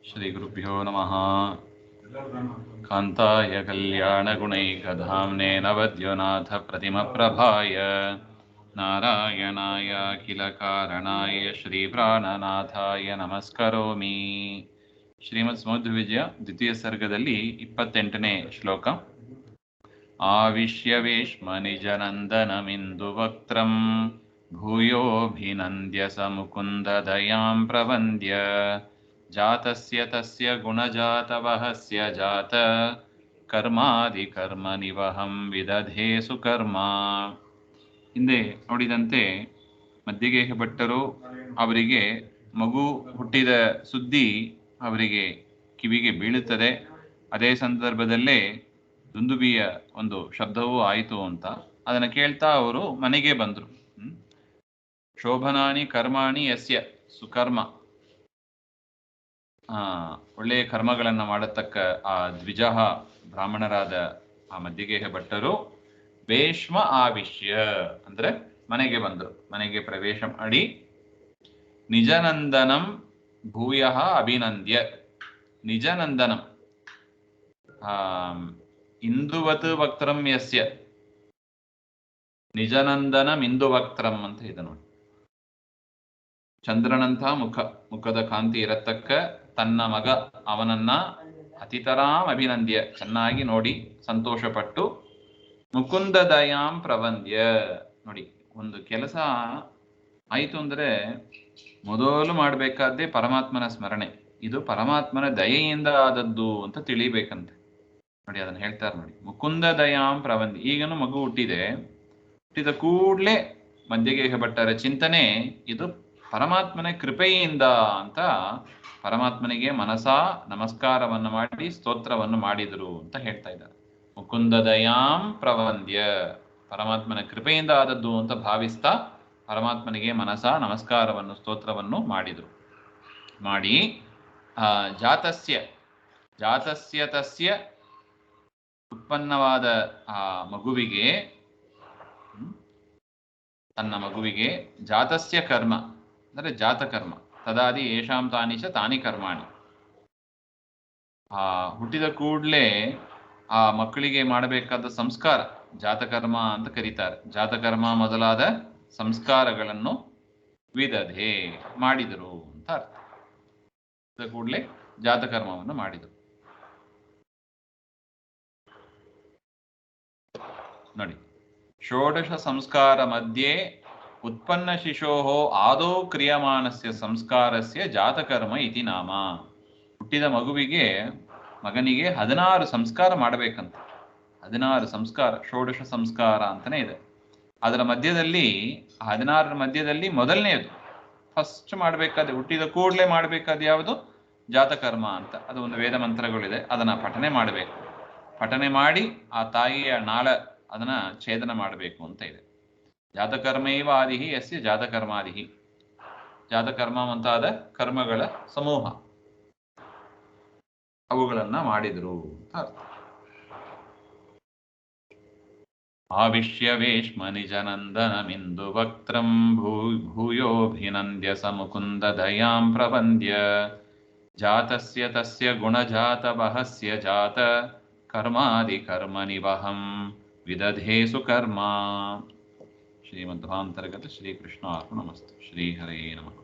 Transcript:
श्रीगुरुभ्यो नमः। कान्ताय कल्याणगुणैकधाम्ने नवद्योनाथप्रतिमप्रभाय नारायणाय अखिलकारणाय श्रीप्राणनाथाय नमस्करोमि. ಶ್ರೀಮದ್ ಸಮುದ್ರವಿಜಯ ದ್ವಿತೀಯ ಸರ್ಗದಲ್ಲಿ 28ನೇ ಶ್ಲೋಕ. ಆವಿಶ್ಯ ವೇಶ್ಮ ನಿಜನಂದನಮಿಂದು ವಕ್ತ್ರಂ ಭೂಯೋಭಿನಂದ್ಯ ಸಮುಕುಂದ ದಯಾಂ ಪ್ರವಂದ್ಯ ಜಾತಸ್ಯ ತಸ್ಯ ಗುಣಜಾತವಹಸ್ಯ ಜಾತ ಕರ್ಮಾದಿ ಕರ್ಮ ನಿವಹಂ ವಿದಧೇ ಸುಕರ್ಮ. ಹಿಂದೆ ನೋಡಿದಂತೆ ಮಧ್ಯಗೇಹ ಭಟ್ಟರು ಅವರಿಗೆ ಮಗು ಹುಟ್ಟಿದ ಸುದ್ದಿ ಅವರಿಗೆ ಕಿವಿಗೆ ಬೀಳುತ್ತದೆ. ಅದೇ ಸಂದರ್ಭದಲ್ಲೇ ದುಂದುಬಿಯ ಒಂದು ಶಬ್ದವೂ ಆಯಿತು ಅಂತ ಅದನ್ನು ಕೇಳ್ತಾ ಅವರು ಮನೆಗೆ ಬಂದರು. ಶೋಭನಾನಿ ಕರ್ಮಾಣಿ ಯಸ್ಯ ಸುಕರ್ಮ, ಒಳ್ಳೆಯ ಕರ್ಮಗಳನ್ನು ಮಾಡತಕ್ಕ ಆ ದ್ವಿಜಃ ಬ್ರಾಹ್ಮಣರಾದ ಆ ಮಧ್ಯಗೇಹ ಭಟ್ಟರು ಭೇಷ್ಮ ಆವಿಶ್ಯ ಅಂದರೆ ಮನೆಗೆ ಬಂದರು. ಮನೆಗೆ ಪ್ರವೇಶ ಮಾಡಿ ನಿಜನಂದನಂ ಭೂಯ ಅಭಿನಂದ್ಯ, ನಿಜನಂದನಂ ಇಂದುವತ್ ವಕ್ತ್ರಂ ಯಸ್ಯ, ನಿಜನಂದನಂ ಇಂದು ವಕ್ತ್ರಂ ಅಂತ ಇದೆ ನೋಡಿ. ಚಂದ್ರನಂಥ ಮುಖದ ಕಾಂತಿ ಇರತಕ್ಕ ತನ್ನ ಮಗ ಅವನನ್ನ ಅತಿತರಾಂ ಅಭಿನಂದ್ಯ, ಚೆನ್ನಾಗಿ ನೋಡಿ ಸಂತೋಷಪಟ್ಟು ಮುಕುಂದ ದಯಾಂ ಪ್ರವಂದ್ಯ. ನೋಡಿ, ಒಂದು ಕೆಲಸ ಆಯಿತು ಅಂದರೆ ಮೊದಲು ಮಾಡಬೇಕಾದ್ದೇ ಪರಮಾತ್ಮನ ಸ್ಮರಣೆ. ಇದು ಪರಮಾತ್ಮನ ದಯೆಯಿಂದ ಆದದ್ದು ಅಂತ ತಿಳಿಬೇಕಂತೆ. ನೋಡಿ, ಅದನ್ನು ಹೇಳ್ತಾರೆ ನೋಡಿ, ಮುಕುಂದ ದಯಾಂ ಪ್ರವಂದ್ಯ. ಈಗನೂ ಮಗು ಹುಟ್ಟಿದೆ, ಹುಟ್ಟಿದ ಕೂಡಲೇ ಮಧ್ಯಗೇಹ ಭಟ್ಟರ ಚಿಂತನೆ ಇದು ಪರಮಾತ್ಮನ ಕೃಪೆಯಿಂದ ಅಂತ ಪರಮಾತ್ಮನಿಗೆ ಮನಸಾ ನಮಸ್ಕಾರವನ್ನು ಮಾಡಿ ಸ್ತೋತ್ರವನ್ನು ಮಾಡಿದರು ಅಂತ ಹೇಳ್ತಾ ಇದ್ದಾರೆ. ಮುಕುಂದ ದಯಾಂ ಪ್ರವಂದ್ಯ, ಪರಮಾತ್ಮನ ಕೃಪೆಯಿಂದ ಆದದ್ದು ಅಂತ ಭಾವಿಸ್ತಾ ಪರಮಾತ್ಮನಿಗೆ ಮನಸಾ ನಮಸ್ಕಾರವನ್ನು ಸ್ತೋತ್ರವನ್ನು ಮಾಡಿದರು. ಮಾಡಿ ಜಾತಸ್ಯ ತಸ್ಯ ಉತ್ಪನ್ನವಾದ ಆ ಮಗುವಿಗೆ, ತನ್ನ ಮಗುವಿಗೆ ಜಾತಸ್ಯ ಕರ್ಮ ಅಂದರೆ ಜಾತಕರ್ಮ, ತದಾದಿ ಯೇಷಾಂ ತಾನಿಶ ತಾನಿ ಕರ್ಮಾಣಿ. ಹುಟ್ಟಿದ ಕೂಡಲೇ ಆ ಮಕ್ಕಳಿಗೆ ಮಾಡಬೇಕಾದ ಸಂಸ್ಕಾರ ಜಾತಕರ್ಮ ಅಂತ ಕರೀತಾರೆ. ಜಾತಕರ್ಮ ಮೊದಲಾದ ಸಂಸ್ಕಾರಗಳನ್ನು ವಿದಧೆ ಮಾಡಿದರು ಅಂತ ಅರ್ಥ. ಹುಟ್ಟಿದ ಕೂಡಲೇ ಜಾತಕರ್ಮವನ್ನು ಮಾಡಿದರು. ನೋಡಿ, ಷೋಡಶ ಸಂಸ್ಕಾರ ಮಧ್ಯೆ ಉತ್ಪನ್ನ ಶಿಶೋ ಆದೌ ಕ್ರಿಯಮಾನಸ್ಯ ಸಂಸ್ಕಾರಸ್ಯ ಜಾತಕರ್ಮ ಇತಿ ನಾಮ. ಹುಟ್ಟಿದ ಮಗನಿಗೆ 16 ಸಂಸ್ಕಾರ ಮಾಡಬೇಕಂತ. 16 ಸಂಸ್ಕಾರ, ಷೋಡಶ ಸಂಸ್ಕಾರ ಅಂತಲೇ ಇದೆ. ಅದರ ಮಧ್ಯದಲ್ಲಿ 16 ಮಧ್ಯದಲ್ಲಿ ಮೊದಲನೆಯದು ಫಸ್ಟ್ ಮಾಡಬೇಕಾದ, ಹುಟ್ಟಿದ ಕೂಡಲೇ ಮಾಡಬೇಕಾದ ಯಾವುದು? ಜಾತಕರ್ಮ ಅಂತ. ಅದು ಒಂದು ವೇದ ಮಂತ್ರಗಳಿದೆ, ಅದನ್ನು ಪಠನೆ ಮಾಡಬೇಕು. ಪಠನೆ ಮಾಡಿ ಆ ತಾಯಿಯ ನಾಳ ಅದನ್ನು ಛೇದನ ಮಾಡಬೇಕು ಅಂತ ಇದೆ. ಜಾತಕರ್ಮೈವ ಆದಿಹಿ ಯಸ್ಯ ಜಾತಕರ್ಮಾದಿಹಿ. ಜಾತಕರ್ಮ ಮುಂತಾದ ಕರ್ಮಗಳ ಸಮೂಹ, ಅವುಗಳನ್ನ ಮಾಡಿದರು ಅಂತ ಅರ್ಥ. ಆವಿಶ್ಯ ವೇಶ್ಮ ನಿಜನಂದನಮಿಂದು ವಕ್ತ್ರಂ ಭೂಯೋಭಿನಂದ್ಯ ಸಮುಕುಂದ ದಯಾಂ ಪ್ರವಂದ್ಯ ಜಾತಸ್ಯ ತಸ್ಯ ಗುಣಜಾತ ಬಹಸ್ಯ ಜಾತ ಕರ್ಮಾದಿ ಕರ್ಮ ನಿವಹಂ ವಿದಧೇ ಸುಕರ್ಮ. ಶ್ರೀಮಧ್ವಾಂತರ್ಗತ ಶ್ರೀಕೃಷ್ಣ ಅರ್ಪಣಮಸ್ತು. ಶ್ರೀಹರೇ ನಮಃ.